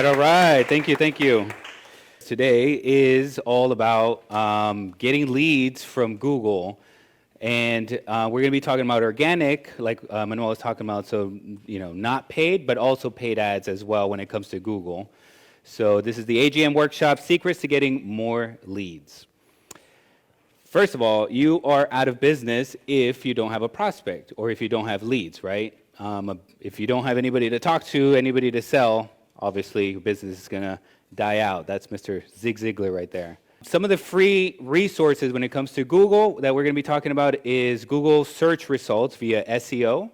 All right. Thank you, thank you. Today is all about getting leads from Google. And we're going to be talking about organic, like Manuel was talking about, so, not paid, but also paid ads as well when it comes to Google. So this is the AGM workshop, Secrets to Getting More Leads. First of all, you are out of business if you don't have a prospect or if you don't have leads, right? If you don't have anybody to talk to, anybody to sell, obviously your business is going to die out. That's Mr. Zig Ziglar right there. Some of the free resources when it comes to Google that we're going to be talking about is Google search results via SEO,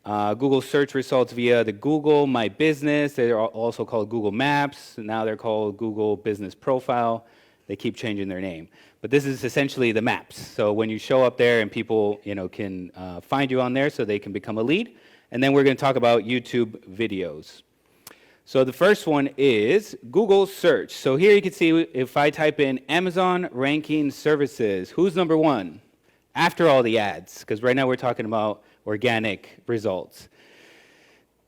Google search results via the Google My Business. They're also called Google Maps. Now they're called Google Business Profile. They keep changing their name. But this is essentially the maps. So when you show up there and people can find you on there so they can become a lead. And then we're going to talk about YouTube videos. So the first one is Google search. So here you can see if I type in Amazon ranking services, who's number one after all the ads? Because right now we're talking about organic results.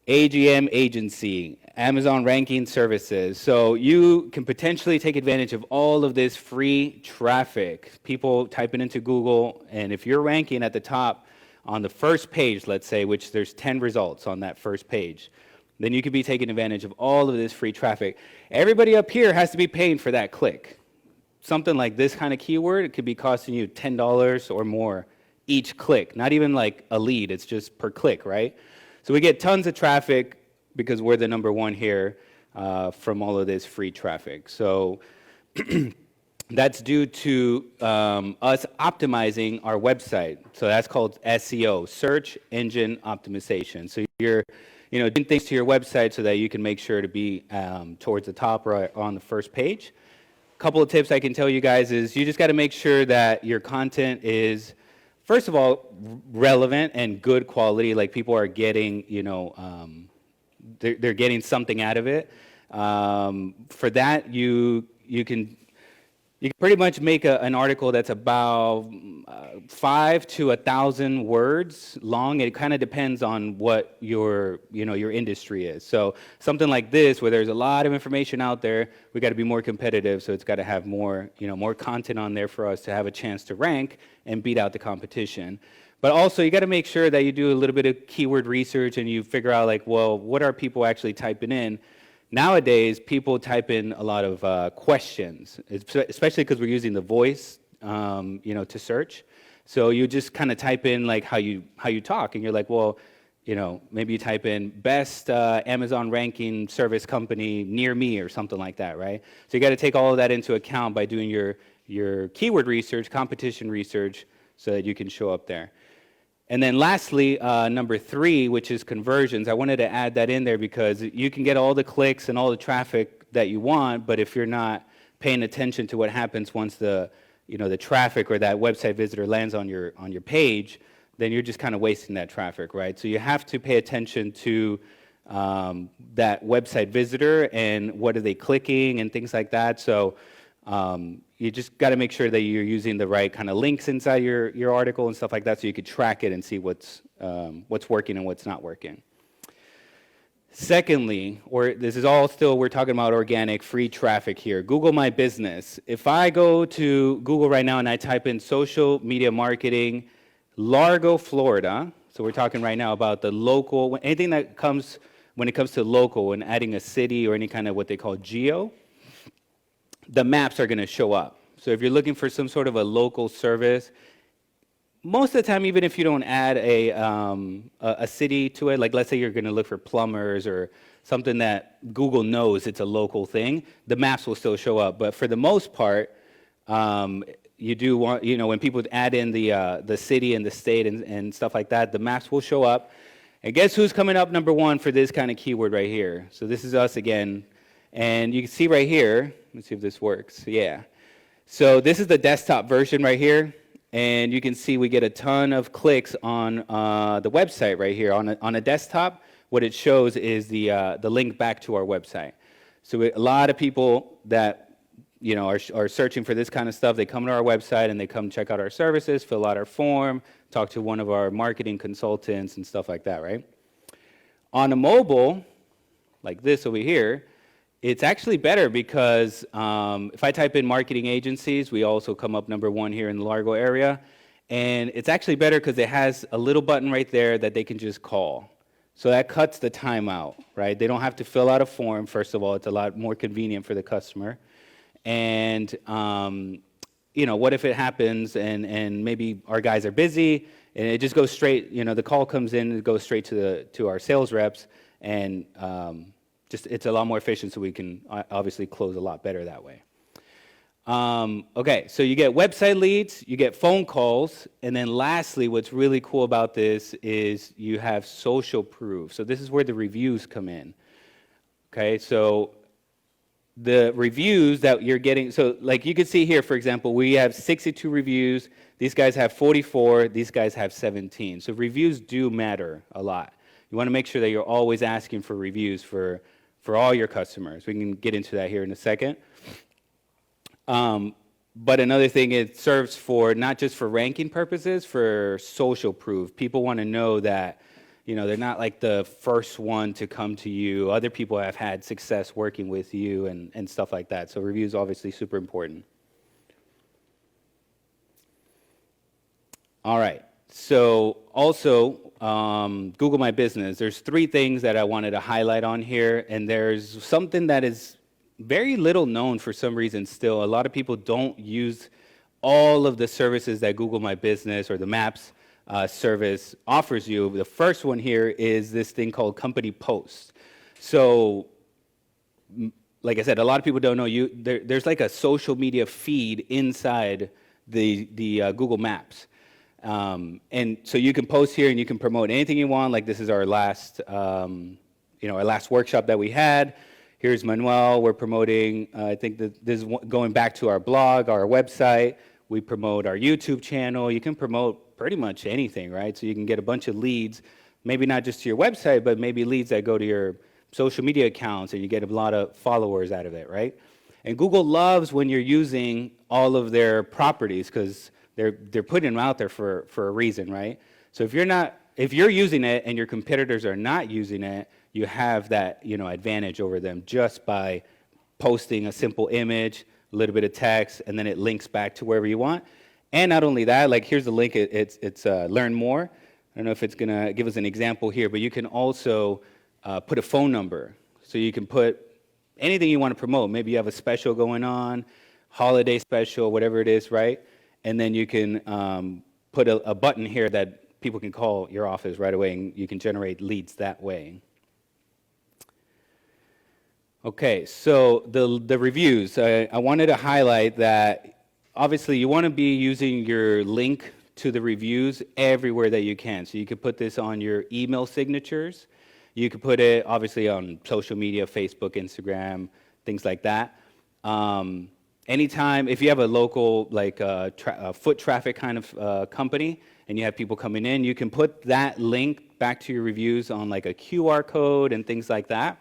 AGM agency, Amazon ranking services. So you can potentially take advantage of all of this free traffic. People typing into Google, and if you're ranking at the top on the first page, let's say, which there's 10 results on that first page, then you could be taking advantage of all of this free traffic. Everybody up here has to be paying for that click. Something like this kind of keyword, it could be costing you $10 or more each click. Not even like a lead, it's just per click, right? So we get tons of traffic because we're the number one here from all of this free traffic. So that's due to us optimizing our website. So that's called SEO, search engine optimization. So you're doing things to your website so that you can make sure to be towards the top or on the first page. A couple of tips I can tell you guys is you just got to make sure that your content is, first of all, relevant and good quality, like people are getting, they're getting something out of it. For that, you can pretty much make an article that's about 5 to 1,000 words long. It kind of depends on what your industry is. So something like this, where there's a lot of information out there, we got to be more competitive. So it's got to have more content on there for us to have a chance to rank and beat out the competition. But also, you got to make sure that you do a little bit of keyword research and you figure out, like, well, what are people actually typing in? Nowadays, people type in a lot of questions, especially because we're using the voice, to search. So you just kind of type in like how you talk, and you're like, well, maybe you type in best Amazon ranking service company near me or something like that, right? So you got to take all of that into account by doing your keyword research, competition research, so that you can show up there. And then lastly, number 3, which is conversions. I wanted to add that in there because you can get all the clicks and all the traffic that you want, but if you're not paying attention to what happens once the traffic or that website visitor lands on your page, then you're just kind of wasting that traffic, right? So you have to pay attention to that website visitor and what are they clicking and things like that. So you just got to make sure that you're using the right kind of links inside your article and stuff like that, so you could track it and see what's working and what's not working. Secondly, this is all still, we're talking about organic, free traffic here. Google My Business. If I go to Google right now and I type in social media marketing, Largo, Florida, so we're talking right now about the local, anything that comes, when it comes to local and adding a city or any kind of what they call geo, the maps are going to show up. So if you're looking for some sort of a local service, most of the time, even if you don't add a city to it, like let's say you're going to look for plumbers or something that Google knows it's a local thing, the maps will still show up. But for the most part, you do want, when people add in the city and the state and stuff like that, the maps will show up. And guess who's coming up number 1 for this kind of keyword right here? So this is us again. And you can see right here, let's see if this works. Yeah. So this is the desktop version right here. And you can see we get a ton of clicks on the website right here. On a desktop, what it shows is the link back to our website. So a lot of people that are searching for this kind of stuff, they come to our website and they come check out our services, fill out our form, talk to one of our marketing consultants and stuff like that, right? On a mobile, like this over here, It's actually better because if I type in marketing agencies, we also come up #1 here in the Largo area. And it's actually better because it has a little button right there that they can just call. So that cuts the time out, right? They don't have to fill out a form, first of all. It's a lot more convenient for the customer. And, what if it happens and maybe our guys are busy and it just goes straight, the call comes in, it goes straight to our sales reps, and it's a lot more efficient, so we can obviously close a lot better that way. Okay, so you get website leads, you get phone calls, and then lastly, what's really cool about this is you have social proof. So this is where the reviews come in. Okay, so the reviews that you're getting, so like you can see here, for example, we have 62 reviews, these guys have 44, these guys have 17. So reviews do matter a lot. You want to make sure that you're always asking for reviews for all your customers. We can get into that here in a second. But another thing, it serves for not just for ranking purposes, for social proof. People want to know that, they're not like the first one to come to you. Other people have had success working with you and stuff like that. So reviews obviously super important. All right. So also, Google My Business. There's 3 things that I wanted to highlight on here, and there's something that is very little known for some reason still. A lot of people don't use all of the services that Google My Business or the Maps service offers you. The first one here is this thing called Company Posts. So, like I said, a lot of people don't know there's like a social media feed inside the Google Maps. And so you can post here and you can promote anything you want. Like this is our last, our last workshop that we had. Here's Manuel. We're promoting, I think that this is going back to our blog, our website. We promote our YouTube channel. You can promote pretty much anything, right? So you can get a bunch of leads, maybe not just to your website, but maybe leads that go to your social media accounts, and you get a lot of followers out of it, right? And Google loves when you're using all of their properties because they're putting them out there for a reason, right? So if you're using it and your competitors are not using it, you have that advantage over them just by posting a simple image, a little bit of text, and then it links back to wherever you want. And not only that, like here's the link. It's Learn More. I don't know if it's gonna give us an example here, but you can also put a phone number. So you can put anything you want to promote. Maybe you have a special going on, holiday special, whatever it is, right? And then you can put a button here that people can call your office right away, and you can generate leads that way. Okay, so the reviews. I wanted to highlight that obviously you want to be using your link to the reviews everywhere that you can. So you could put this on your email signatures. You could put it obviously on social media, Facebook, Instagram, things like that. Anytime, if you have a local like foot traffic kind of company and you have people coming in, you can put that link back to your reviews on like a QR code and things like that.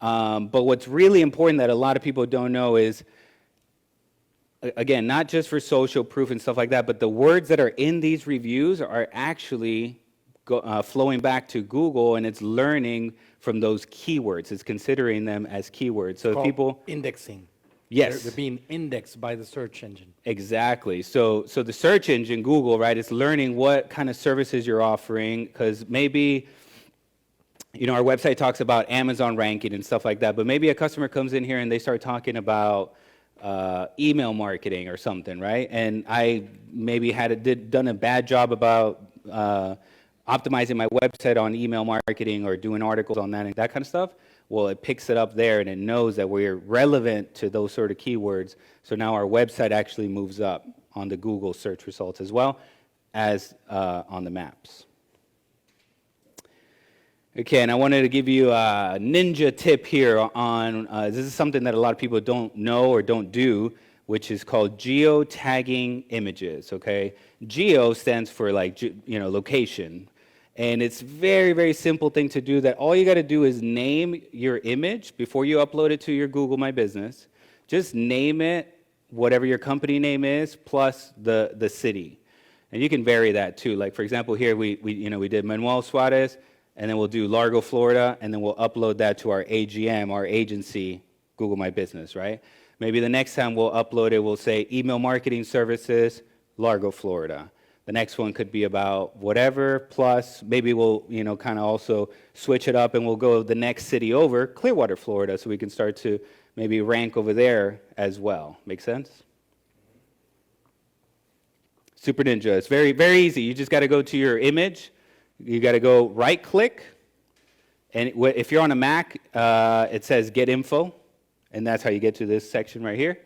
But what's really important that a lot of people don't know is, again, not just for social proof and stuff like that, but the words that are in these reviews are actually flowing back to Google, and it's learning from those keywords. It's considering them as keywords. So if people indexing. Yes. They're being indexed by the search engine. Exactly. So the search engine, Google, right, is learning what kind of services you're offering, because maybe our website talks about Amazon ranking and stuff like that, but maybe a customer comes in here and they start talking about email marketing or something, right? And I maybe done a bad job about optimizing my website on email marketing or doing articles on that and that kind of stuff. Well, it picks it up there and it knows that we're relevant to those sort of keywords. So now our website actually moves up on the Google search results as well as on the maps. Okay, and I wanted to give you a ninja tip here on, this is something that a lot of people don't know or don't do, which is called geo-tagging images, okay? Geo stands for like, location. And it's very, very simple thing to do that all you got to do is name your image before you upload it to your Google My Business. Just name it, whatever your company name is, plus the city. And you can vary that too. Like, for example, here we did Manuel Suarez. and then we'll do Largo, Florida, and then we'll upload that to our AGM, our agency, Google My Business, right? Maybe the next time we'll upload it, we'll say email marketing services, Largo, Florida. The next one could be about whatever, plus maybe we'll, kind of also switch it up and we'll go the next city over, Clearwater, Florida, so we can start to maybe rank over there as well. Make sense? Super Ninja. It's very, very easy. You just got to go to your image. You got to go right-click. And if you're on a Mac, it says Get Info. And that's how you get to this section right here.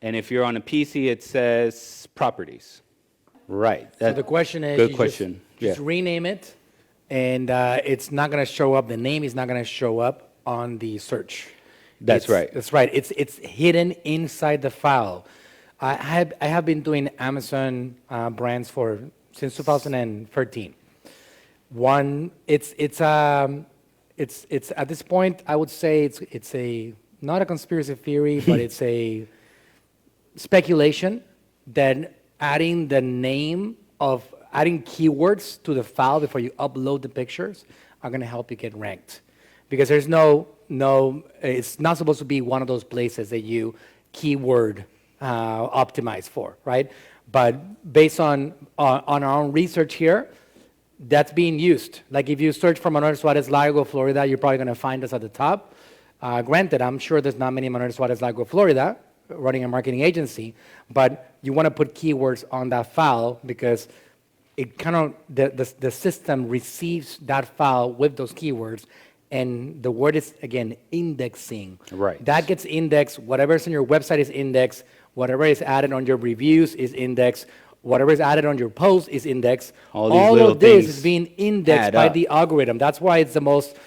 And if you're on a PC, it says Properties. Right. So the question is, good question. Just rename it, and it's not going to show up. The name is not going to show up on the search. That's right. That's right. It's hidden inside the file. I have been doing Amazon brands since 2013. It's at this point I would say it's a not a conspiracy theory, but it's a speculation that adding keywords to the file before you upload the pictures are going to help you get ranked, because there's no it's not supposed to be one of those places that you keyword optimize for, right? But based on our own research here, that's being used. Like if you search for Manuel Suarez Largo, Florida, you're probably going to find us at the top. Granted, I'm sure there's not many Manuel Suarez Largo, Florida, running a marketing agency, but you want to put keywords on that file because it kind of the system receives that file with those keywords, and the word is again indexing. Right. That gets indexed. Whatever's on your website is indexed. Whatever is added on your reviews is indexed. Whatever is added on your post is indexed. All of this is being indexed by the algorithm. That's why it's the most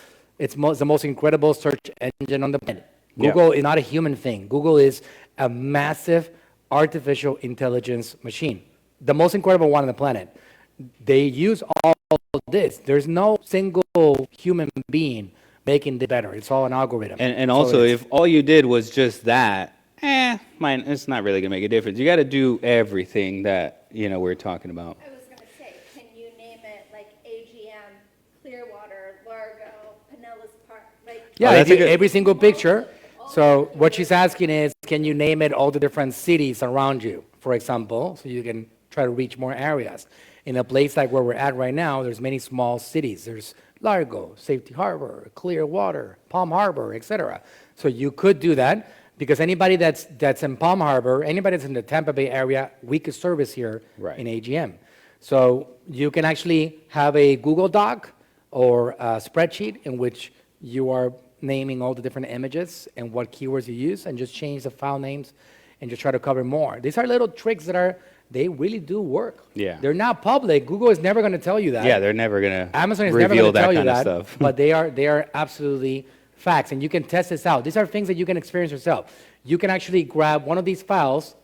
incredible search engine on the planet. Google is not a human thing. Google is a massive artificial intelligence machine, the most incredible one on the planet. They use all this. There's no single human being making it better. It's all an algorithm. And also, if all you did was just that, it's not really going to make a difference. You got to do everything that, we're talking about. I was going to say, can you name it like AGM, Clearwater, Largo, Pinellas Park? Every single picture. So what she's asking is, can you name it all the different cities around you, for example, so you can try to reach more areas. In a place like where we're at right now, there's many small cities. There's Largo, Safety Harbor, Clearwater, Palm Harbor, etc. So you could do that, because anybody that's in Palm Harbor, anybody that's in the Tampa Bay area, we could service here in AGM. So you can actually have a Google Doc or a spreadsheet in which you are naming all the different images and what keywords you use, and just change the file names and just try to cover more. These are little tricks they really do work. Yeah. They're not public. Google is never going to tell you that. Yeah, they're never going to Amazon is never going to tell you that, stuff. but they are absolutely facts, and you can test this out. These are things that you can experience yourself. You can actually grab one of these files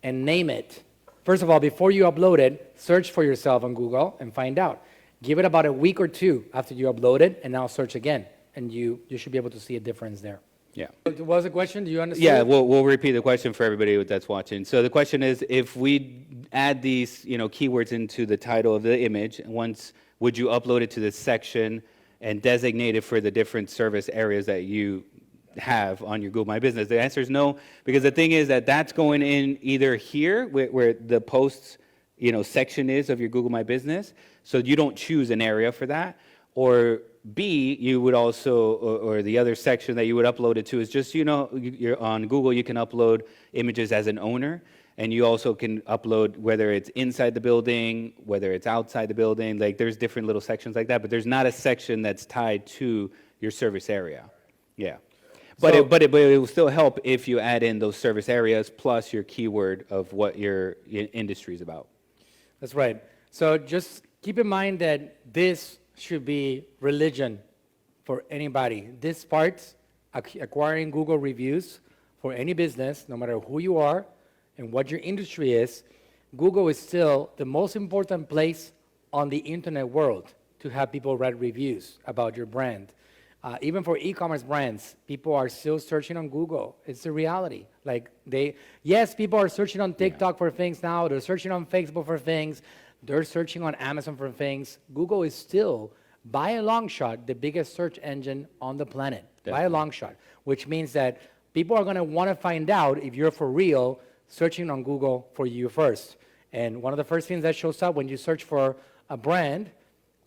and name it. First of all, before you upload it, search for yourself on Google and find out. Give it about a week or two after you upload it, and now search again, and you should be able to see a difference there. Yeah. What was the question? Do you understand? Yeah, we'll repeat the question for everybody that's watching. So the question is, if we add these, keywords into the title of the image, would you upload it to this section and designate it for the different service areas that you have on your Google My Business? The answer is no, because the thing is that's going in either here where the posts, section is of your Google My Business, so you don't choose an area for that, or B, you would also, or the other section that you would upload it to is just, you're on Google, you can upload images as an owner, and you also can upload whether it's inside the building, whether it's outside the building, like there's different little sections like that, but there's not a section that's tied to your service area. Yeah. But it will still help if you add in those service areas plus your keyword of what your industry is about. That's right. So just keep in mind that this should be religion for anybody. This part, acquiring Google reviews for any business, no matter who you are and what your industry is, Google is still the most important place on the internet world to have people write reviews about your brand. Even for e-commerce brands, people are still searching on Google. It's a reality. Yes, people are searching on TikTok for things now. They're searching on Facebook for things. They're searching on Amazon for things. Google is still, by a long shot, the biggest search engine on the planet, by a long shot, which means that people are going to want to find out if you're for real searching on Google for you first. And one of the first things that shows up when you search for a brand,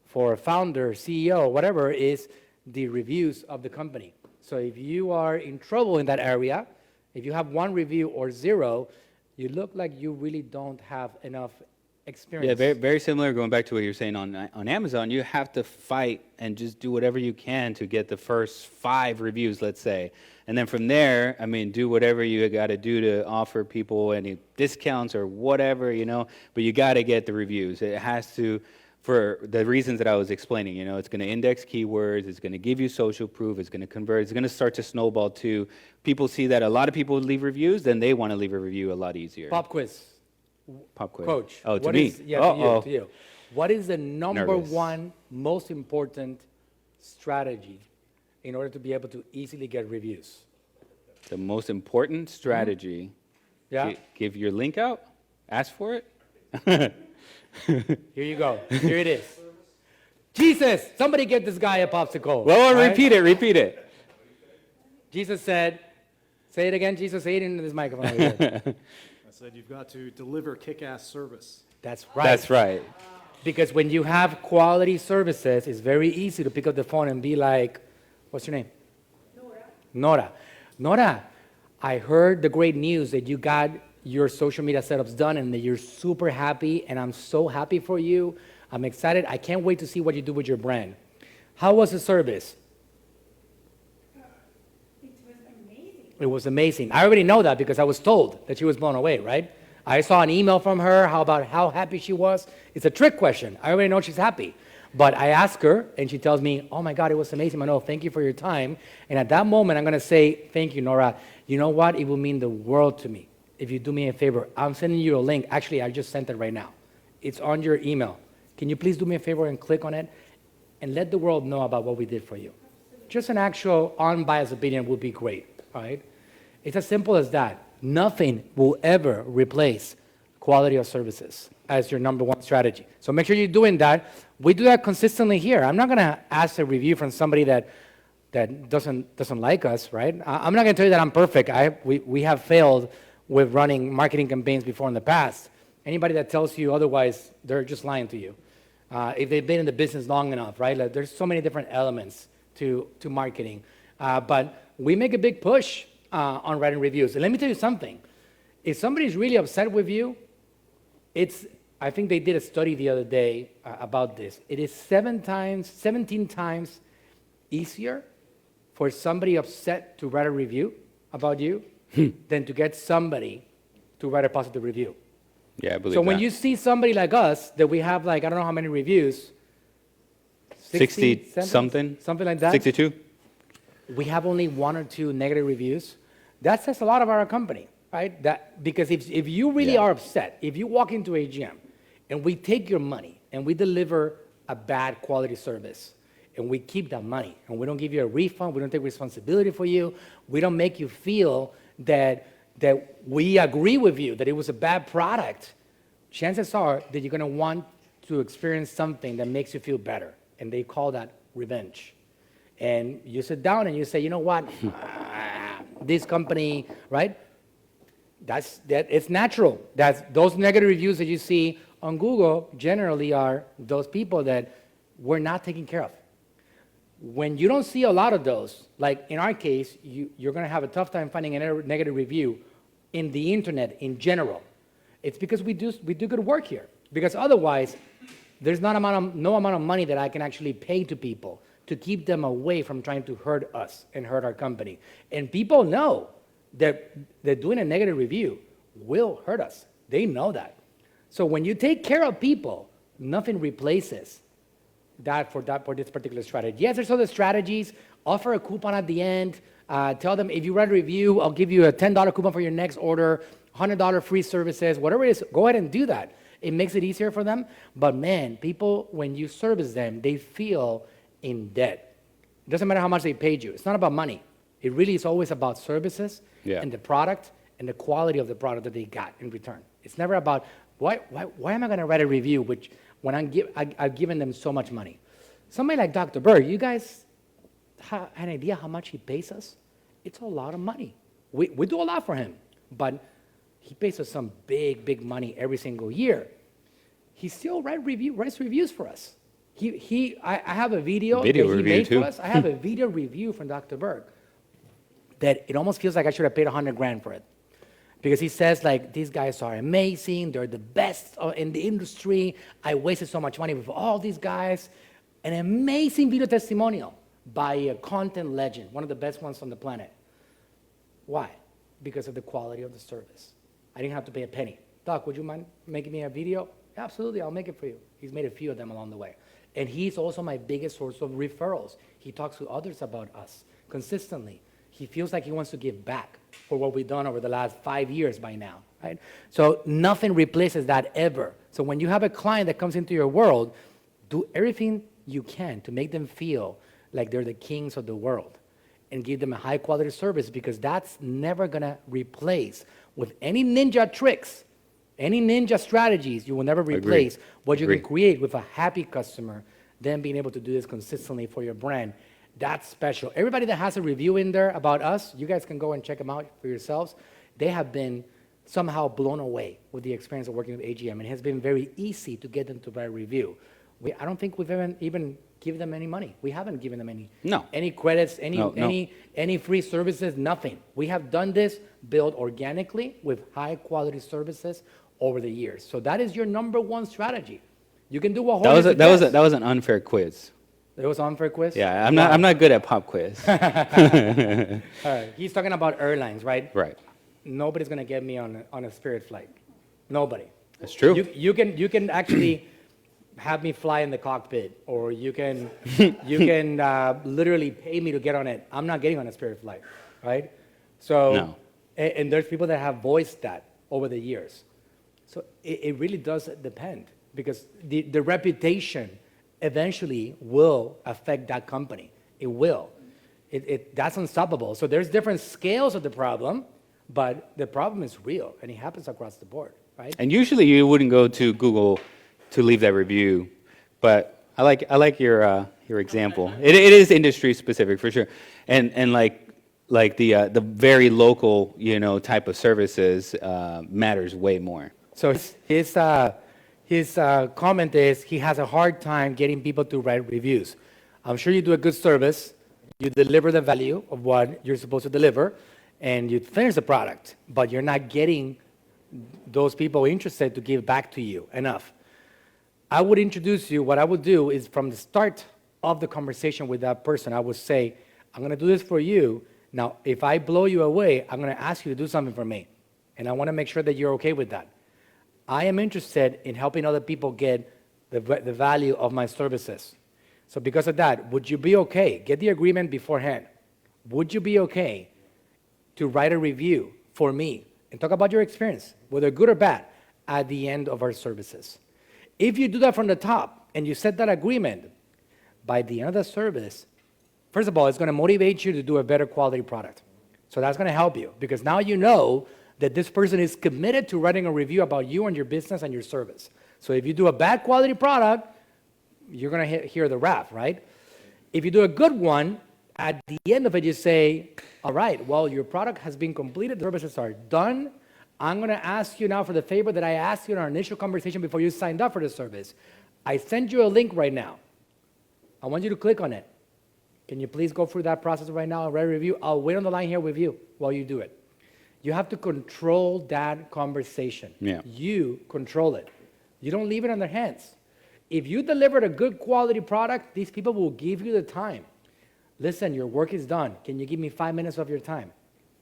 for a founder, CEO, whatever, is the reviews of the company. So if you are in trouble in that area, if you have 1 review or 0, you look like you really don't have enough experience. Yeah, very, very similar. Going back to what you're saying on Amazon, you have to fight and just do whatever you can to get the first 5 reviews, let's say, and then from there, I mean, do whatever you got to do to offer people any discounts or whatever, you know. But you got to get the reviews. It has to, for the reasons that I was explaining. You know, it's going to index keywords. It's going to give you social proof. It's going to convert. It's going to start to snowball too. People see that a lot of people leave reviews, then they want to leave a review a lot easier. Pop quiz. Pop quiz. Coach. Oh, to what me. is- yeah, to you. What is the number Nervous. 1 most important strategy in order to be able to easily get reviews? The most important strategy. Yeah. Give your link out. Ask for it. Here you go. Here it is. Jesus, somebody get this guy a popsicle. Well, right? repeat it. Jesus said, say it again, Jesus, say it into this microphone over here. I said you've got to deliver kick-ass service. That's right. That's right. Because when you have quality services, it's very easy to pick up the phone and be like, what's your name? Nora. Nora, I heard the great news that you got your social media setups done and that you're super happy, and I'm so happy for you. I'm excited. I can't wait to see what you do with your brand. How was the service? It was amazing. It was amazing. I already know that because I was told that she was blown away, right? I saw an email from her about how happy she was. It's a trick question. I already know she's happy. But I ask her, and she tells me, oh my God, it was amazing, Manuel. Thank you for your time. And at that moment, I'm going to say, thank you, Nora. You know what? It will mean the world to me if you do me a favor. I'm sending you a link. Actually, I just sent it right now. It's on your email. Can you please do me a favor and click on it and let the world know about what we did for you? Just an actual unbiased opinion would be great, all right? It's as simple as that. Nothing will ever replace quality of services as your number 1 strategy. So make sure you're doing that. We do that consistently here. I'm not going to ask a review from somebody that doesn't like us, right? I'm not going to tell you that I'm perfect. We have failed with running marketing campaigns before in the past. Anybody that tells you otherwise, they're just lying to you. If they've been in the business long enough, right? Like, there's so many different elements to marketing. But we make a big push on writing reviews. And let me tell you something. If somebody's really upset with you, I think they did a study the other day about this. It is 17 times easier for somebody upset to write a review about you than to get somebody to write a positive review. Yeah, I believe So when that. you see somebody like us, that we have like, I don't know how many reviews, 60 70? something? Something like that. 62? We have only 1 or 2 negative reviews. That says a lot about our company, right? Because if you really Yeah. are upset, if you walk into a gym and we take your money and we deliver a bad quality service and we keep that money and we don't give you a refund, we don't take responsibility for you, we don't make you feel that we agree with you, that it was a bad product, chances are that you're going to want to experience something that makes you feel better. And they call that revenge. And you sit down and you say, you know what, this company, right? It's natural. Those negative reviews that you see on Google generally are those people that we're not taking care of. When you don't see a lot of those, like in our case, you're going to have a tough time finding a negative review in the internet in general. It's because we do good work here. Because otherwise, there's no amount of money that I can actually pay to people to keep them away from trying to hurt us and hurt our company. And people know that doing a negative review will hurt us. They know that. So when you take care of people, nothing replaces that for this particular strategy. Yes, there's other strategies. Offer a coupon at the end. Tell them, if you write a review, I'll give you a $10 coupon for your next order, $100 free services, whatever it is, go ahead and do that. It makes it easier for them. But man, people, when you service them, they feel in debt. It doesn't matter how much they paid you. It's not about money. It really is always about services Yeah. and the product and the quality of the product that they got in return. It's never about, why am I going to write a review when I've given them so much money? Somebody like Dr. Berg, you guys have an idea how much he pays us? It's a lot of money. We do a lot for him, but he pays us some big money every single year. He still writes reviews for us. I have a video that he review made too. for us. I have a video review from Dr. Berg that it almost feels like I should have paid $100,000 for it. Because he says, like, these guys are amazing, they're the best in the industry, I wasted so much money with all these guys. An amazing video testimonial by a content legend, one of the best ones on the planet. Why? Because of the quality of the service. I didn't have to pay a penny. Doc, would you mind making me a video? Absolutely, I'll make it for you. He's made a few of them along the way. And he's also my biggest source of referrals. He talks to others about us consistently. He feels like he wants to give back for what we've done over the last 5 years by now, right? So nothing replaces that ever. So when you have a client that comes into your world, do everything you can to make them feel like they're the kings of the world and give them a high quality service, because that's never gonna replace with any ninja tricks, any ninja strategies. You will never replace what you can create with a happy customer, then being able to do this consistently for your brand. That's special. Everybody that has a review in there about us, you guys can go and check them out for yourselves. They have been somehow blown away with the experience of working with AGM, and it has been very easy to get them to write a review. I don't think we've even given them any money. We haven't given them any credits, any free services, nothing. We have done this, built organically with high quality services over the years. So that is your number one strategy. You can do a whole That was an unfair quiz. It was an unfair quiz? Yeah, I'm not good at pop quiz. All right. He's talking about airlines, right? Right. Nobody's going to get me on a Spirit flight. Nobody. That's true. You can actually have me fly in the cockpit, or you can literally pay me to get on it. I'm not getting on a Spirit flight, right? So, No. And there's people that have voiced that over the years. So it really does depend, because the reputation eventually will affect that company. It will. That's unstoppable. So there's different scales of the problem, but the problem is real, and it happens across the board, right? And usually you wouldn't go to Google to leave that review, but I like your example. It is industry specific for sure, and like the very local type of services matters way more. So his comment is he has a hard time getting people to write reviews. I'm sure you do a good service, you deliver the value of what you're supposed to deliver, and you finish the product, but you're not getting those people interested to give back to you enough. I would introduce you, what I would do is from the start of the conversation with that person, I would say, I'm gonna do this for you. Now, if I blow you away, I'm gonna ask you to do something for me. And I wanna make sure that you're okay with that. I am interested in helping other people get the value of my services. So because of that, would you be okay? Get the agreement beforehand. Would you be okay to write a review for me and talk about your experience, whether good or bad, at the end of our services? If you do that from the top and you set that agreement, by the end of the service, first of all, it's going to motivate you to do a better quality product. So that's going to help you, because now you know that this person is committed to writing a review about you and your business and your service. So if you do a bad quality product, you're going to hear the wrath, right? If you do a good one, at the end of it, you say, all right, well, your product has been completed, the services are done. I'm going to ask you now for the favor that I asked you in our initial conversation before you signed up for the service. I send you a link right now. I want you to click on it. Can you please go through that process right now and write a review? I'll wait on the line here with you while you do it. You have to control that conversation. Yeah. You control it. You don't leave it in their hands. If you delivered a good quality product, these people will give you the time. Listen, your work is done. Can you give me 5 minutes of your time?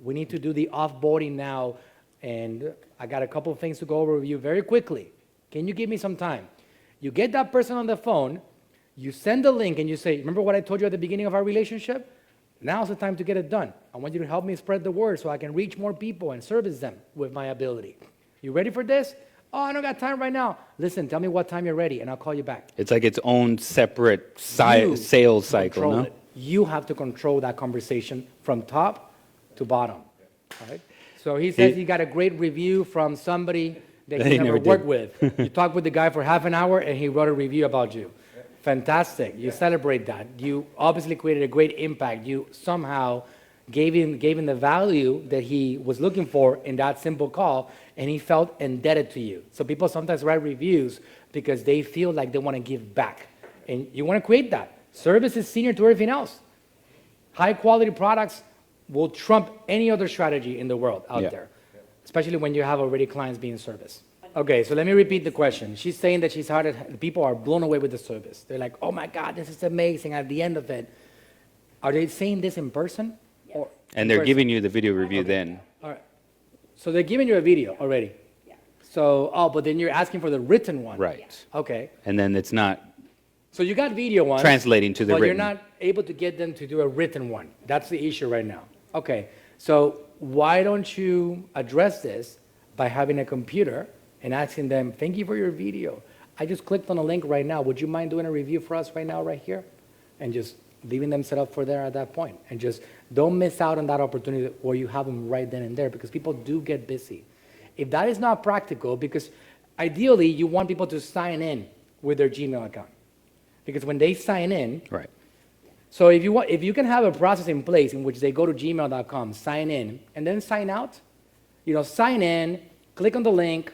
We need to do the offboarding now, and I got a couple of things to go over with you very quickly. Can you give me some time? You get that person on the phone, you send the link, and you say, remember what I told you at the beginning of our relationship? Now's the time to get it done. I want you to help me spread the word so I can reach more people and service them with my ability. You ready for this? Oh, I don't got time right now. Listen, tell me what time you're ready, and I'll call you back. It's like its own separate sales cycle, no? You have to control that conversation from top to bottom. All right? So he says he got a great review from somebody that he never worked with. You talked with the guy for half an hour, and he wrote a review about you. Fantastic. You celebrate that. You obviously created a great impact. You somehow gave him the value that he was looking for in that simple call, and he felt indebted to you. So people sometimes write reviews because they feel like they want to give back. And you want to create that. Service is senior to everything else. High quality products will trump any other strategy in the world out there, especially when you have already clients being serviced. Okay, so let me repeat the question. She's saying that people are blown away with the service. They're like, oh my God, this is amazing. At the end of it, are they saying this in person? Or And they're giving you the video review then. all right. So they're giving you a video already. Yeah. So, but then you're asking for the written one. Right. Okay. And then it's not So you got video ones. translating to the but written. you're not able to get them to do a written one. That's the issue right now. Okay. So why don't you address this by having a computer and asking them, thank you for your video. I just clicked on a link right now. Would you mind doing a review for us right now, right here? And just leaving them set up for there at that point. And just don't miss out on that opportunity where you have them right then and there, because people do get busy. If that is not practical, because ideally you want people to sign in with their Gmail account. Because when they sign in, Right. so if you can have a process in place in which they go to gmail.com, sign in, and then sign out, sign in, click on the link,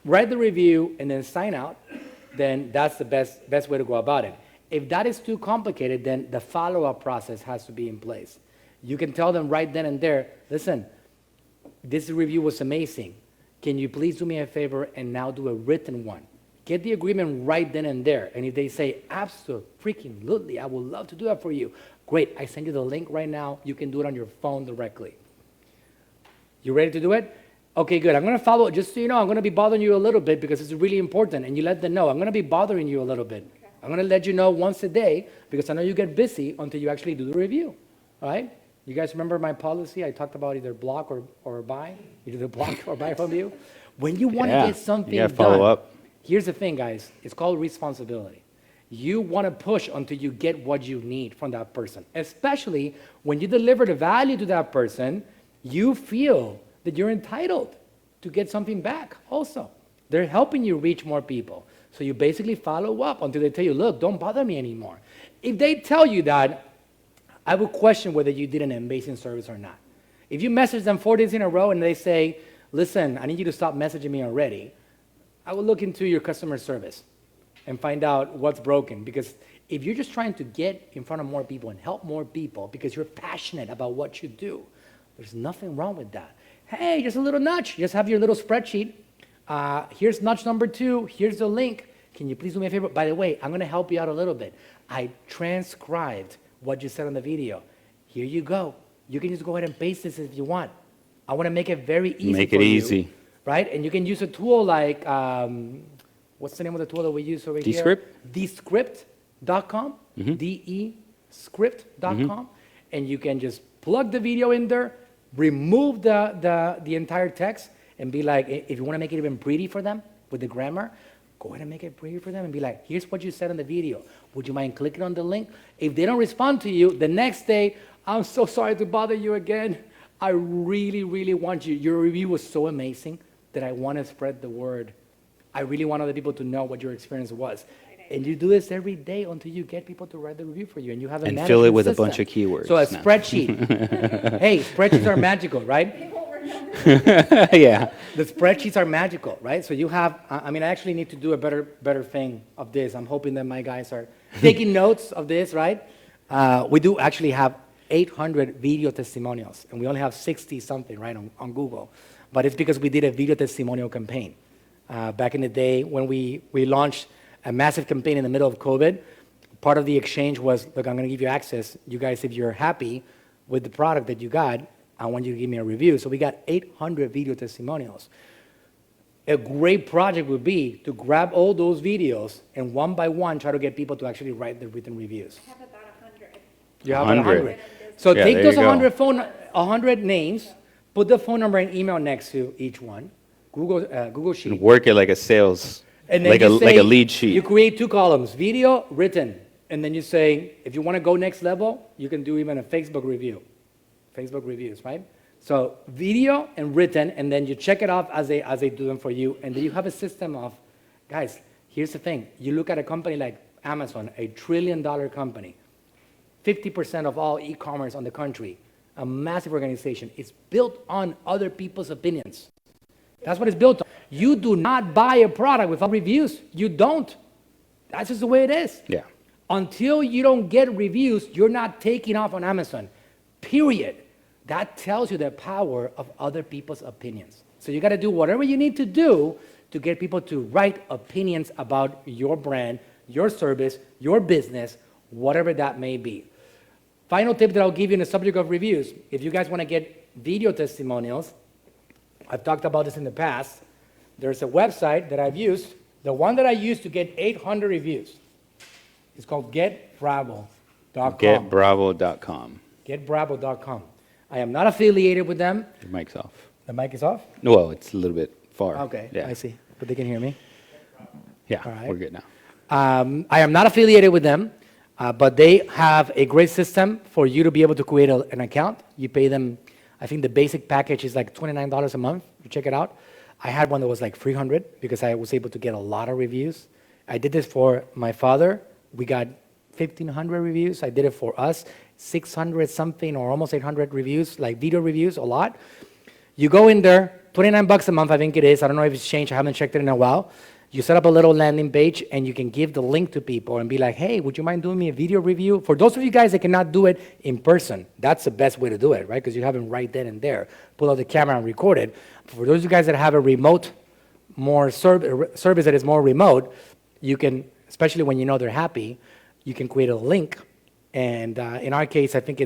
write the review, and then sign out, then that's the best way to go about it. If that is too complicated, then the follow-up process has to be in place. You can tell them right then and there, listen, this review was amazing. Can you please do me a favor and now do a written one? Get the agreement right then and there. And if they say, absolutely, I would love to do that for you. Great, I send you the link right now. You can do it on your phone directly. You ready to do it? Okay, good. I'm going to follow, just so you know, I'm going to be bothering you a little bit because it's really important. And you let them know, I'm going to be bothering you a little bit. Okay. I'm going to let you know once a day because I know you get busy until you actually do the review. All right? You guys remember my policy? I talked about either block or buy. Either block or buy from you. When you want to get something you gotta follow done, up. Here's the thing, guys. It's called responsibility. You want to push until you get what you need from that person. Especially when you deliver the value to that person, you feel that you're entitled to get something back also. They're helping you reach more people. So you basically follow up until they tell you, look, don't bother me anymore. If they tell you that, I would question whether you did an amazing service or not. If you message them 4 days in a row and they say, listen, I need you to stop messaging me already, I will look into your customer service and find out what's broken. Because if you're just trying to get in front of more people and help more people because you're passionate about what you do, there's nothing wrong with that. Hey, just a little nudge. Just have your little spreadsheet. Here's nudge number 2. Here's the link. Can you please do me a favor? By the way, I'm going to help you out a little bit. I transcribed what you said on the video. Here you go. You can just go ahead and paste this if you want. I want to make it very easy Make for it you, easy. right? And you can use a tool like, what's the name of the tool that we use over here? Descript.com, descript.com. And you can just plug the video in there, remove the entire text, and be like, if you want to make it even pretty for them with the grammar, go ahead and make it pretty for them and be like, here's what you said on the video. Would you mind clicking on the link? If they don't respond to you, the next day, I'm so sorry to bother you again. I really, really want you. Your review was so amazing that I want to spread the word. I really want other people to know what your experience was. And you do this every day until you get people to write the review for you. And you have a And fill it management with system. a bunch of keywords. So a No. spreadsheet. Hey, spreadsheets are magical, right? They won't remember. Yeah. The spreadsheets are magical, right? So you have, I actually need to do a better thing of this. I'm hoping that my guys are taking notes of this, right? We do actually have 800 video testimonials, and we only have 60-something, right, on Google. But it's because we did a video testimonial campaign. Back in the day when we launched a massive campaign in the middle of COVID, part of the exchange was, look, I'm going to give you access. You guys, if you're happy with the product that you got, I want you to give me a review. So we got 800 video testimonials. A great project would be to grab all those videos and one by one try to get people to actually write the written reviews. I have about 100. You have about 100. 100. So Yeah, take there those you go. 100 names, put the phone number and email next to each one, Google Sheet. Work it like a sales, And then like you a say- lead sheet. You create 2 columns, video, written. And then you say, if you want to go next level, you can do even a Facebook review. Facebook reviews, right? So video and written, and then you check it off as they do them for you, and then you have a system of, guys, here's the thing. You look at a company like Amazon, a $1 trillion company, 50% of all e-commerce on the country, a massive organization. It's built on other people's opinions. That's what it's built on. You do not buy a product without reviews. You don't. That's just the way it is. Yeah. Until you don't get reviews, you're not taking off on Amazon, period. That tells you the power of other people's opinions. So you got to do whatever you need to do to get people to write opinions about your brand, your service, your business, whatever that may be. Final tip that I'll give you in the subject of reviews. If you guys want to get video testimonials, I've talked about this in the past. There's a website that I've used. The one that I used to get 800 reviews is called GetBravo.com. GetBravo.com. GetBravo.com. I am not affiliated with them. Your mic's off. The mic is off? Well, it's a little bit far. Okay, Yeah. I see. But they can hear me. Yeah, All right. we're good now. I am not affiliated with them, but they have a great system for you to be able to create an account. You pay them, I think the basic package is like $29 a month. You check it out. I had one that was like $300 because I was able to get a lot of reviews. I did this for my father. We got 1,500 reviews. I did it for us, 600 something or almost 800 reviews, like video reviews, a lot. You go in there, $29 a month, I think it is. I don't know if it's changed. I haven't checked it in a while. You set up a little landing page, and you can give the link to people and be like, hey, would you mind doing me a video review? For those of you guys that cannot do it in person, that's the best way to do it, right? Because you have them right then and there. Pull out the camera and record it. For those of you guys that have a remote, more service that is more remote, you can, especially when you know they're happy, you can create a link. And in our case, I think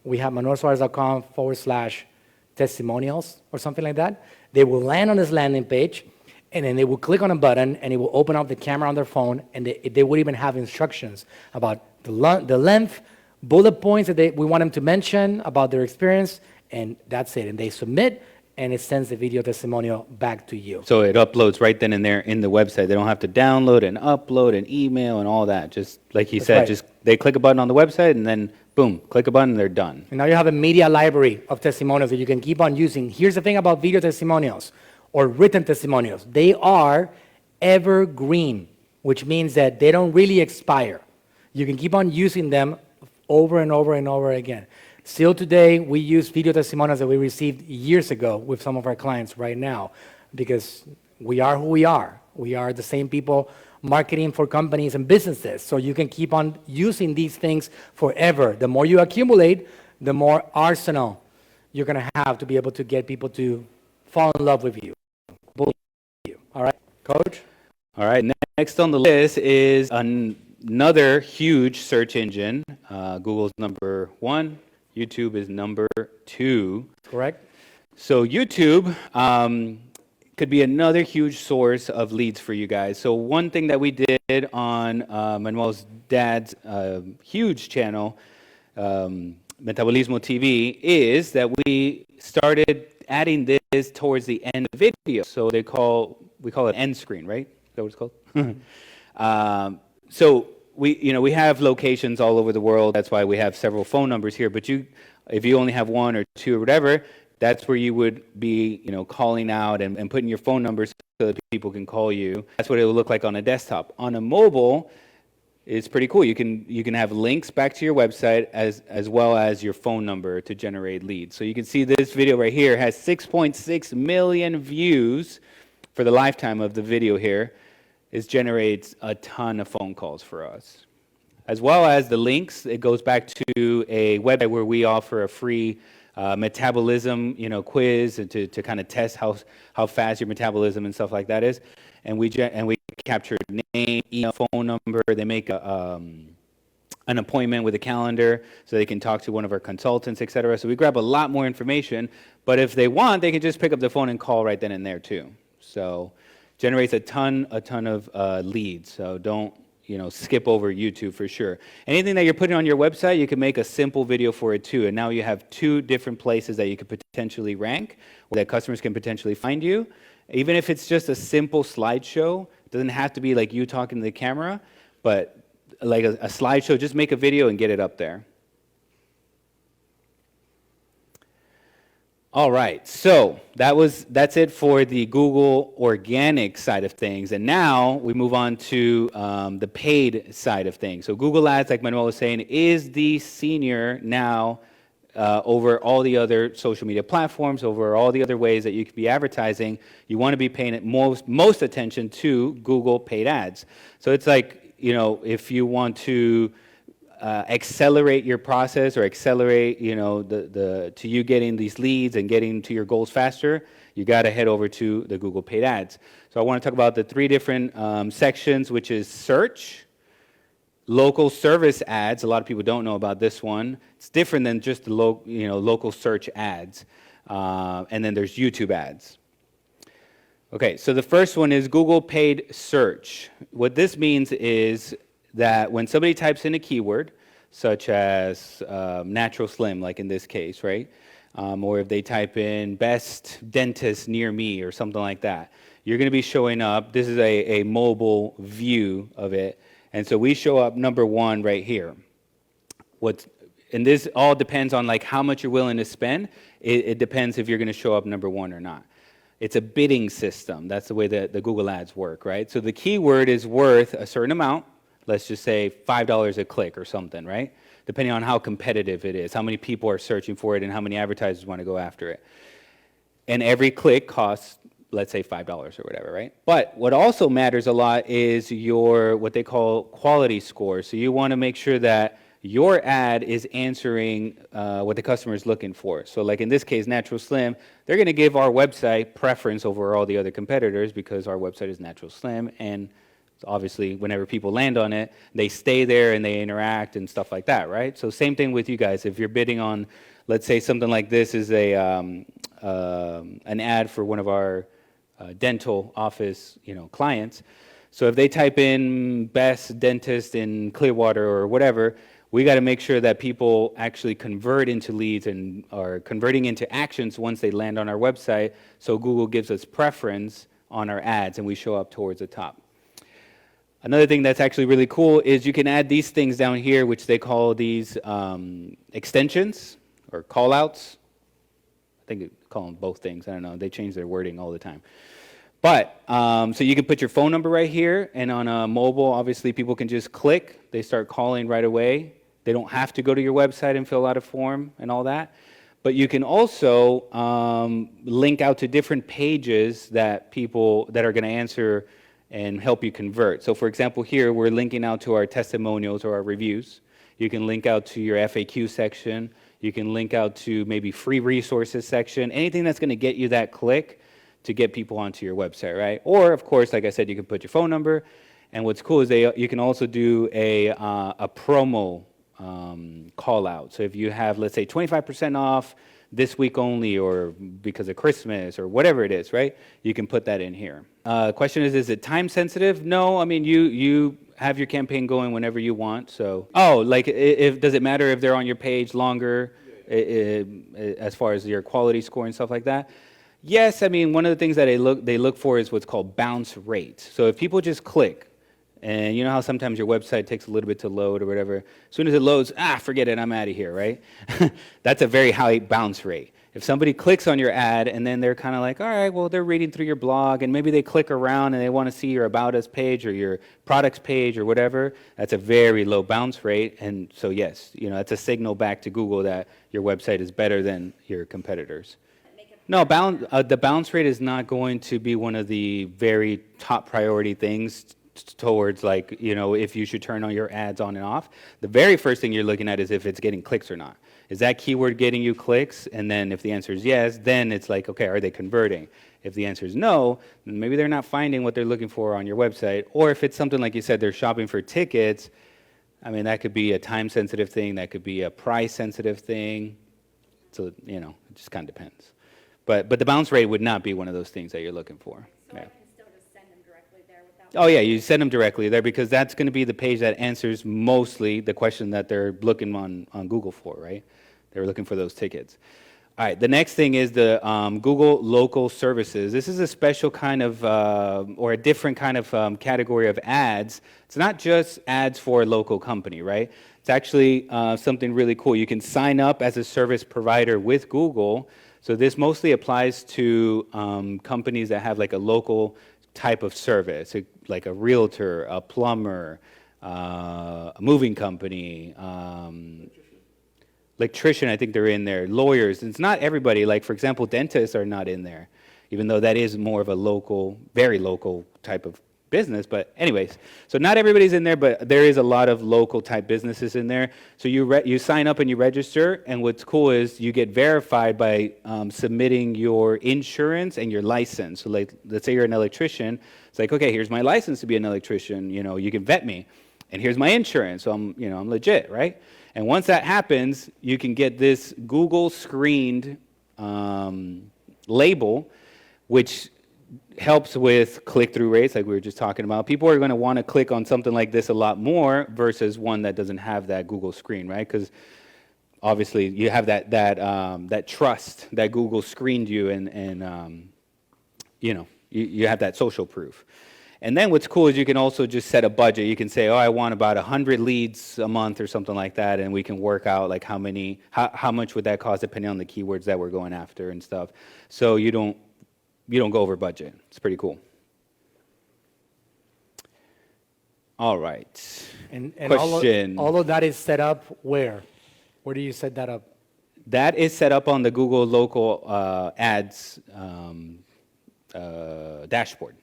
we have manuelsuarez.com/testimonials or something like that. They will land on this landing page, and then they will click on a button, and it will open up the camera on their phone, and they would even have instructions about the length, bullet points that we want them to mention about their experience, and that's it. And they submit, and it sends the video testimonial back to you. So it uploads right then and there in the website. They don't have to download and upload and email and all that. Just like he said, right. just they click a button on the website, and then boom, click a button, and they're done. And now you have a media library of testimonials that you can keep on using. Here's the thing about video testimonials or written testimonials. They are evergreen, which means that they don't really expire. You can keep on using them over and over and over again. Still today, we use video testimonials that we received years ago with some of our clients right now because we are who we are. We are the same people marketing for companies and businesses. So you can keep on using these things forever. The more you accumulate, the more arsenal you're going to have to be able to get people to fall in love with you. All right, Coach? All right, next on the list is another huge search engine. Google's number 1. YouTube is number 2. Correct? So YouTube could be another huge source of leads for you guys. So one thing that we did on Manuel's dad's huge channel, Metabolismo TV, is that we started adding this towards the end of the video. So we call it end screen, right? Is that what it's called? So we have locations all over the world. That's why we have several phone numbers here. But if you only have 1 or 2 or whatever, that's where you would be, calling out and putting your phone numbers so that people can call you. That's what it will look like on a desktop. On a mobile, it's pretty cool. You can have links back to your website as well as your phone number to generate leads. So you can see this video right here has 6.6 million views for the lifetime of the video here. It generates a ton of phone calls for us. As well as the links, it goes back to a website where we offer a free metabolism, quiz and to kind of test how fast your metabolism and stuff like that is. And we capture name, email, phone number. They make an appointment with a calendar so they can talk to one of our consultants, etc. So we grab a lot more information. But if they want, they can just pick up the phone and call right then and there too. So generates a ton of leads. So don't skip over YouTube for sure. Anything that you're putting on your website, you can make a simple video for it too. And now you have 2 different places that you could potentially rank, or that customers can potentially find you. Even if it's just a simple slideshow, it doesn't have to be like you talking to the camera, but like a slideshow, just make a video and get it up there. All right, so that's it for the Google organic side of things, and now we move on to the paid side of things. So Google Ads, like Manuel was saying, is the senior now over all the other social media platforms, over all the other ways that you could be advertising. You want to be paying most attention to Google paid ads. So it's like, if you want to accelerate your process or accelerate, to you getting these leads and getting to your goals faster, you got to head over to the Google paid ads. So I want to talk about the three different sections, which is search, local service ads. A lot of people don't know about this one. It's different than just the local search ads. And then there's YouTube ads. Okay, so the first one is Google paid search. What this means is that when somebody types in a keyword, such as natural slim, like in this case, right? Or if they type in best dentist near me or something like that, you're going to be showing up. This is a mobile view of it. And so we show up number one right here. And this all depends on like how much you're willing to spend. It depends if you're going to show up number one or not. It's a bidding system. That's the way that the Google ads work, right? So the keyword is worth a certain amount. Let's just say $5 a click or something, right? Depending on how competitive it is, how many people are searching for it, and how many advertisers want to go after it. And every click costs, let's say, $5 or whatever, right? But what also matters a lot is your, what they call quality score. So you want to make sure that your ad is answering what the customer is looking for. So like in this case, Natural Slim, they're going to give our website preference over all the other competitors because our website is Natural Slim, and obviously, whenever people land on it, they stay there and they interact and stuff like that, right? So same thing with you guys. If you're bidding on, let's say something like this is an ad for one of our dental office, clients. So if they type in best dentist in Clearwater or whatever, we got to make sure that people actually convert into leads and are converting into actions once they land on our website. So Google gives us preference on our ads and we show up towards the top. Another thing that's actually really cool is you can add these things down here, which they call these extensions or callouts. I think they call them both things. I don't know. They change their wording all the time. But, so you can put your phone number right here, and on a mobile, obviously, people can just click. They start calling right away. They don't have to go to your website and fill out a form and all that. But you can also link out to different pages that people that are going to answer and help you convert. So for example, here we're linking out to our testimonials or our reviews. You can link out to your FAQ section. You can link out to maybe free resources section, anything that's going to get you that click to get people onto your website, right? Or of course, like I said, you can put your phone number. And what's cool is you can also do a promo call out. So if you have, let's say, 25% off this week only, or because of Christmas, or whatever it is, right? You can put that in here. Question is it time sensitive? No, I mean, you have your campaign going whenever you want, so. Oh, like, does it matter if they're on your page longer, as far as your quality score and stuff like that? Yes, I mean, one of the things that they look for is what's called bounce rate. So if people just click, and you know how sometimes your website takes a little bit to load or whatever. As soon as it loads, forget it, I'm out of here, right? That's a very high bounce rate. If somebody clicks on your ad and then they're kind of like, all right, well, they're reading through your blog, and maybe they click around and they want to see your About Us page or your products page or whatever, that's a very low bounce rate. And so, yes, that's a signal back to Google that your website is better than your competitors. No, the bounce rate is not going to be one of the very top priority things towards, like, if you should turn on your ads on and off. The very first thing you're looking at is if it's getting clicks or not. Is that keyword getting you clicks? And then if the answer is yes, then it's like, okay, are they converting? If the answer is no, then maybe they're not finding what they're looking for on your website. Or if it's something like you said, they're shopping for tickets, I mean, that could be a time-sensitive thing. That could be a price-sensitive thing. So, it just kind of depends. But the bounce rate would not be one of those things that you're looking for. So Yeah. I can still just send them directly there without. Oh yeah, you send them directly there because that's going to be the page that answers mostly the question that they're looking on Google for, right? They're looking for those tickets. All right, the next thing is the Google Local Services. This is a special kind of, or a different kind of category of ads. It's not just ads for a local company, right? It's actually something really cool. You can sign up as a service provider with Google So this mostly applies to companies that have like a local type of service, like a realtor, a plumber, a moving company, electrician, I think they're in there, lawyers. It's not everybody. Like, for example, dentists are not in there, even though that is more of a local, very local type of business. But anyways, so not everybody's in there, but there is a lot of local type businesses in there. So you sign up and you register, and what's cool is you get verified by submitting your insurance and your license. So like, let's say you're an electrician. It's like, okay, here's my license to be an electrician. You know, you can vet me. And here's my insurance, so I'm legit, right? And once that happens, you can get this Google screened label, which helps with click-through rates, like we were just talking about. People are going to want to click on something like this a lot more versus one that doesn't have that Google screen, right? Because obviously you have that trust that Google screened you, and you have that social proof. And then what's cool is you can also just set a budget. You can say, oh, I want about 100 leads a month or something like that, and we can work out like how much would that cost depending on the keywords that we're going after and stuff. So you don't go over budget. It's pretty cool. All right. And question. All of that is set up where? Where do you set that up? That is set up on the Google local ads dashboard.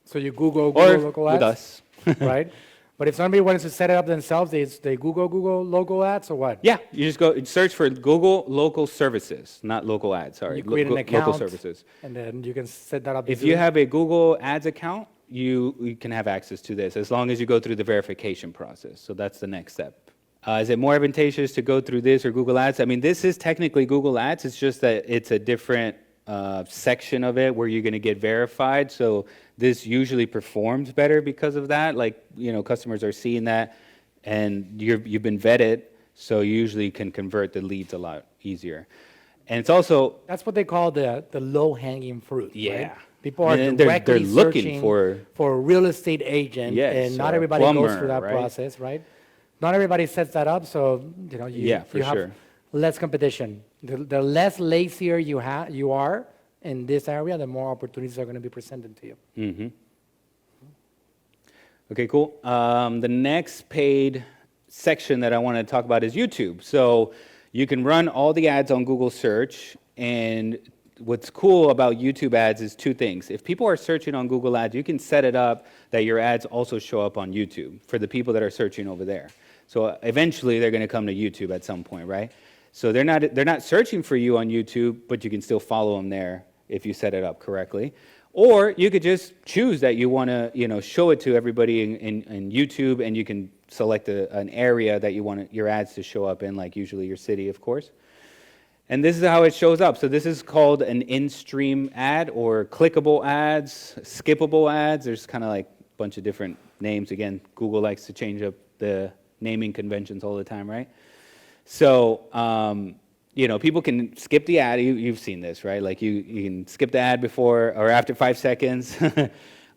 So you Google Or local ads? with us. Right? But if somebody wants to set it up themselves, they Google local ads or what? Yeah, you just go search for Google local services, not local ads, sorry. You create an account, local services. and then you can set that up. If you have a Google Ads account, you can have access to this as long as you go through the verification process. So that's the next step. Is it more advantageous to go through this or Google Ads? I mean, this is technically Google Ads. It's just that it's a different section of it where you're going to get verified. So this usually performs better because of that. Like, customers are seeing that, and you've been vetted, so you usually can convert the leads a lot easier. And it's also... That's what they call the low-hanging fruit, Yeah. right? People are And directly they're looking searching for a real estate agent, Yes, and not or a everybody goes plumber, through that right? process, right? Not everybody sets that up, so Yeah, for you have sure. less competition. The less lazier you are in this area, the more opportunities are going to be presented to you. Mm-hmm. Okay, cool. The next paid section that I want to talk about is YouTube. So you can run all the ads on Google search, and what's cool about YouTube ads is two things. If people are searching on Google Ads, you can set it up that your ads also show up on YouTube for the people that are searching over there. So eventually they're going to come to YouTube at some point, right? So they're not searching for you on YouTube, but you can still follow them there if you set it up correctly. Or you could just choose that you want to, show it to everybody in YouTube, and you can select an area that you want your ads to show up in, like usually your city, of course. And this is how it shows up. So this is called an in-stream ad, or clickable ads, skippable ads. There's kind of like a bunch of different names. Again, Google likes to change up the naming conventions all the time, right? So, people can skip the ad. You've seen this, right? Like you can skip the ad before or after 5 seconds,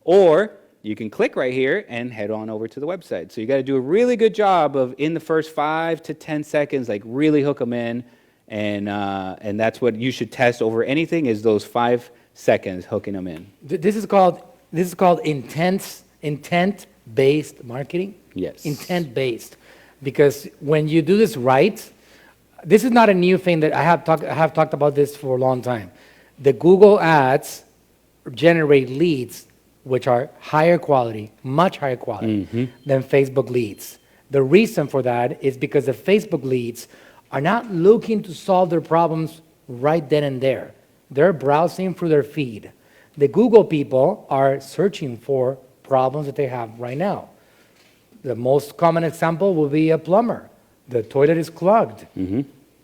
or you can click right here and head on over to the website. So you got to do a really good job of, in the first 5 to 10 seconds, like really hook them in, and that's what you should test over anything, is those 5 seconds hooking them in. This is called intent-based marketing. Yes. Intent-based, because when you do this right, this is not a new thing that I have talked about this for a long time. The Google ads generate leads which are higher quality, much higher quality than Facebook leads. The reason for that is because the Facebook leads are not looking to solve their problems right then and there. They're browsing through their feed. The Google people are searching for problems that they have right now. The most common example will be a plumber. The toilet is clogged.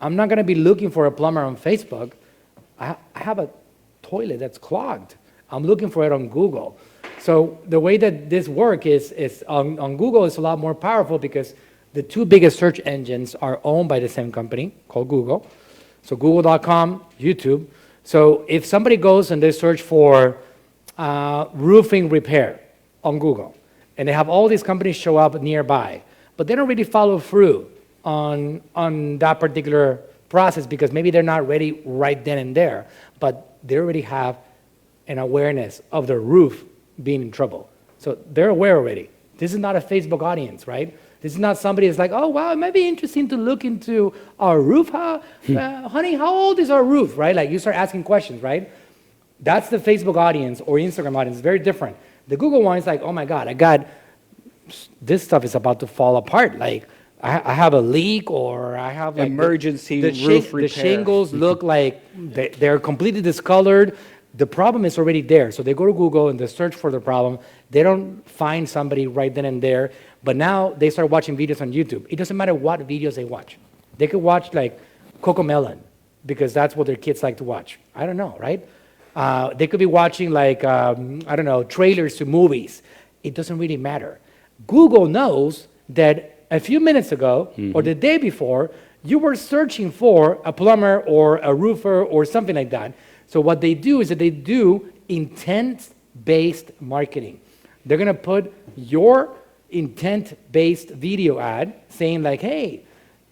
I'm not going to be looking for a plumber on Facebook. I have a toilet that's clogged. I'm looking for it on Google. So the way that this works is on Google is a lot more powerful, because the two biggest search engines are owned by the same company called Google. So Google.com, YouTube. So if somebody goes and they search for roofing repair on Google, and they have all these companies show up nearby, but they don't really follow through on that particular process because maybe they're not ready right then and there, but they already have an awareness of their roof being in trouble. So they're aware already. This is not a Facebook audience, right? This is not somebody that's like, oh, wow, it might be interesting to look into our roof. Honey, how old is our roof, right? Like you start asking questions, right? That's the Facebook audience or Instagram audience. It's very different. The Google one is like, oh my God, this stuff is about to fall apart. Like I have a leak or I have like Emergency the roof repair. The shingles look like they're completely discolored. The problem is already there. So they go to Google and they search for the problem. They don't find somebody right then and there. But now they start watching videos on YouTube. It doesn't matter what videos they watch. They could watch like CoComelon because that's what their kids like to watch. I don't know, right? They could be watching like, I don't know, trailers to movies. It doesn't really matter. Google knows that a few minutes ago or the day before, you were searching for a plumber or a roofer or something like that. So what they do is that they do intent-based marketing. They're going to put your intent-based video ad saying like, hey,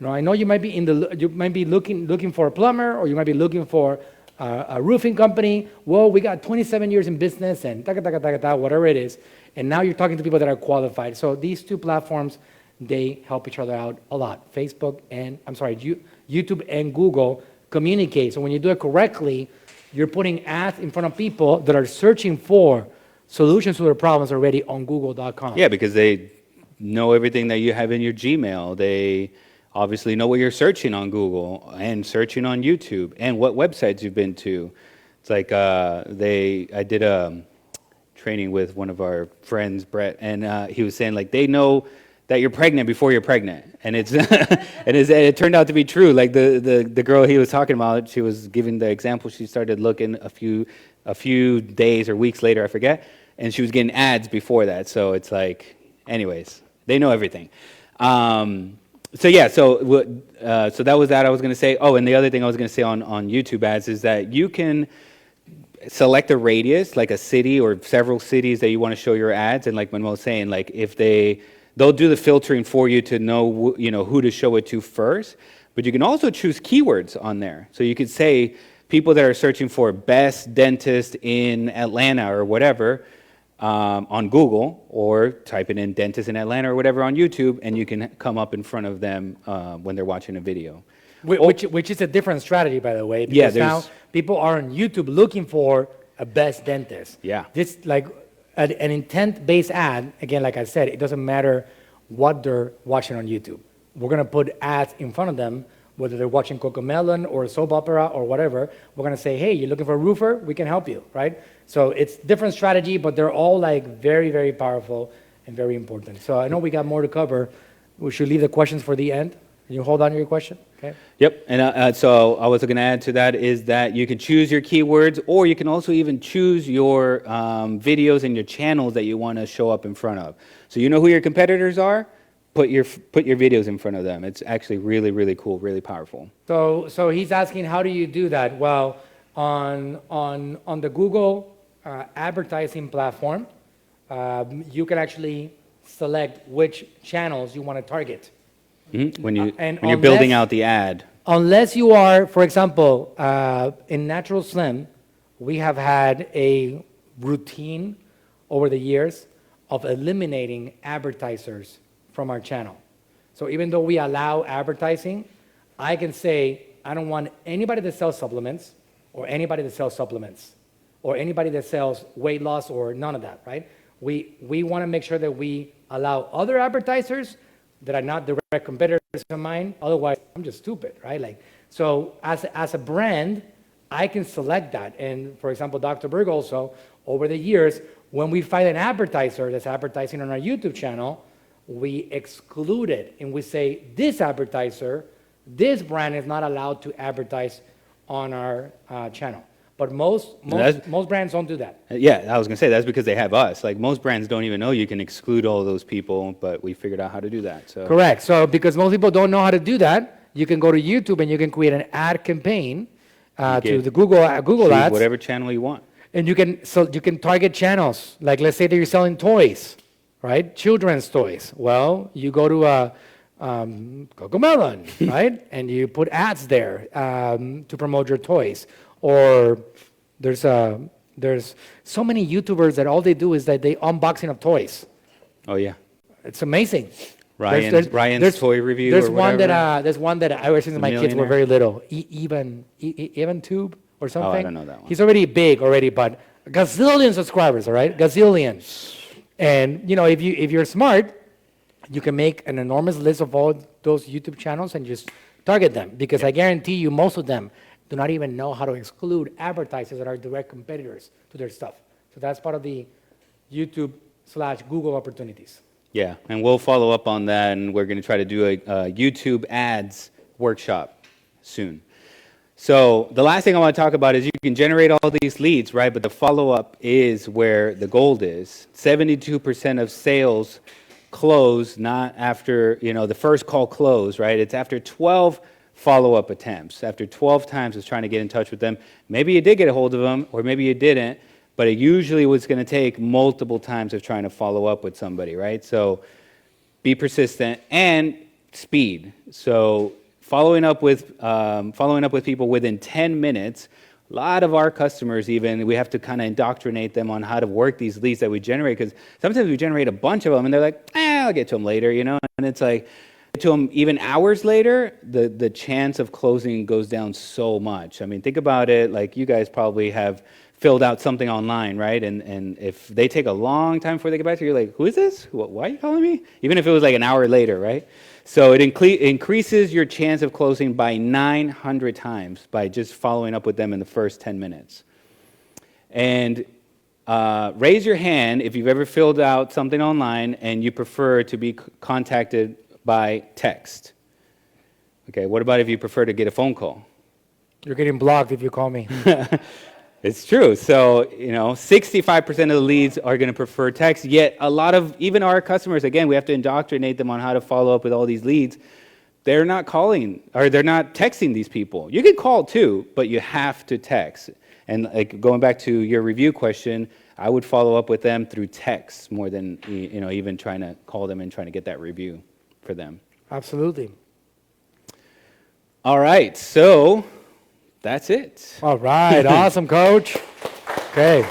I know you might be looking for a plumber or you might be looking for a roofing company. Well, we got 27 years in business and whatever it is. And now you're talking to people that are qualified. So these two platforms, they help each other out a lot. YouTube and Google communicate. So when you do it correctly, you're putting ads in front of people that are searching for solutions to their problems already on google.com. Yeah, because they know everything that you have in your Gmail. They obviously know what you're searching on Google and searching on YouTube and what websites you've been to. It's like I did a training with one of our friends, Brett, and he was saying like they know that you're pregnant before you're pregnant, and it turned out to be true. Like the girl he was talking about, she was giving the example. She started looking a few days or weeks later, I forget, and she was getting ads before that. So it's like, anyways, they know everything. So that was that I was going to say. Oh, and the other thing I was going to say on YouTube ads is that you can select a radius, like a city or several cities that you want to show your ads, and like Manuel was saying, like if they'll do the filtering for you to know who to show it to first, but you can also choose keywords on there. So you could say people that are searching for best dentist in Atlanta or whatever on Google, or type it in dentist in Atlanta or whatever on YouTube, and you can come up in front of them when they're watching a video. Which is a different strategy, by the way, because now people are on YouTube looking for a best dentist. Yeah. This like an intent-based ad, again, like I said, it doesn't matter what they're watching on YouTube. We're going to put ads in front of them, whether they're watching CoComelon or a soap opera or whatever. We're going to say, hey, you're looking for a roofer? We can help you, right? So it's different strategy, but they're all like very, very powerful and very important. So I know we got more to cover. We should leave the questions for the end. Can you hold on to your question? Okay. Yep, and so I was going to add to that is that you can choose your keywords, or you can also even choose your videos and your channels that you want to show up in front of. So you know who your competitors are? Put your videos in front of them. It's actually really, really cool, really powerful. So he's asking, how do you do that? Well, on the Google advertising platform, you can actually select which channels you want to target. Mm-hmm. When you're building out the ad. Unless you are, for example, in Natural Slim, we have had a routine over the years of eliminating advertisers from our channel. So even though we allow advertising, I can say, I don't want anybody that sells supplements or anybody that sells supplements or anybody that sells weight loss or none of that, right? We want to make sure that we allow other advertisers that are not direct competitors of mine. Otherwise, I'm just stupid, right? Like, so as a brand, I can select that. And for example, Dr. Berg also, over the years, when we find an advertiser that's advertising on our YouTube channel, we exclude it and we say, this advertiser, this brand is not allowed to advertise on our channel. But most brands don't do that. Yeah, I was going to say that's because they have us. Like most brands don't even know you can exclude all those people, but we figured out how to do that. So. Correct. So because most people don't know how to do that, you can go to YouTube and you can create an ad campaign to the Google Ads. Whatever channel you want. And you can target channels. Like let's say that you're selling toys, right? Children's toys. Well, you go to Cocomelon, right? And you put ads there to promote your toys. Or there's so many YouTubers that all they do is that they unboxing of toys. Oh, yeah. It's amazing. Ryan's toy review There's or one whatever. there's one that I was since The my kids were millionaire? very little. Even Tube or something. don't know that one. He's already big already, but gazillion subscribers, all right? Gazillion. And you know, if you're smart, you can make an enormous list of all those YouTube channels and just target them, because I guarantee you most of them do not even know how to exclude advertisers that are direct competitors to their stuff. So that's part of the YouTube/Google opportunities. Yeah, and we'll follow up on that, and we're going to try to do a YouTube ads workshop soon. So the last thing I want to talk about is you can generate all these leads, right? But the follow-up is where the gold is. 72% of sales close not after, the first call close, right? It's after 12 follow-up attempts. After 12 times of trying to get in touch with them. Maybe you did get a hold of them, or maybe you didn't. But it usually was going to take multiple times of trying to follow up with somebody, right? So be persistent and speed. So following up with people within 10 minutes. A lot of our customers, even, we have to kind of indoctrinate them on how to work these leads that we generate, because sometimes we generate a bunch of them and they're like, I'll get to them later, and it's like, to them even hours later, the chance of closing goes down so much. I mean, think about it, like you guys probably have filled out something online, right? And if they take a long time before they get back to you, you're like, who is this? Why are you calling me? Even if it was like an hour later, right? So it increases your chance of closing by 900 times by just following up with them in the first 10 minutes. And raise your hand if you've ever filled out something online and you prefer to be contacted by text. Okay, what about if you prefer to get a phone call? You're getting blocked if you call me. It's true. So, 65% of the leads are going to prefer text, yet a lot of, even our customers, again, we have to indoctrinate them on how to follow up with all these leads. They're not calling, or they're not texting these people. You can call too, but you have to text. And like going back to your review question, I would follow up with them through text more than, even trying to call them and trying to get that review for them. Absolutely. All right, so that's it. All right. Awesome, Coach. Okay.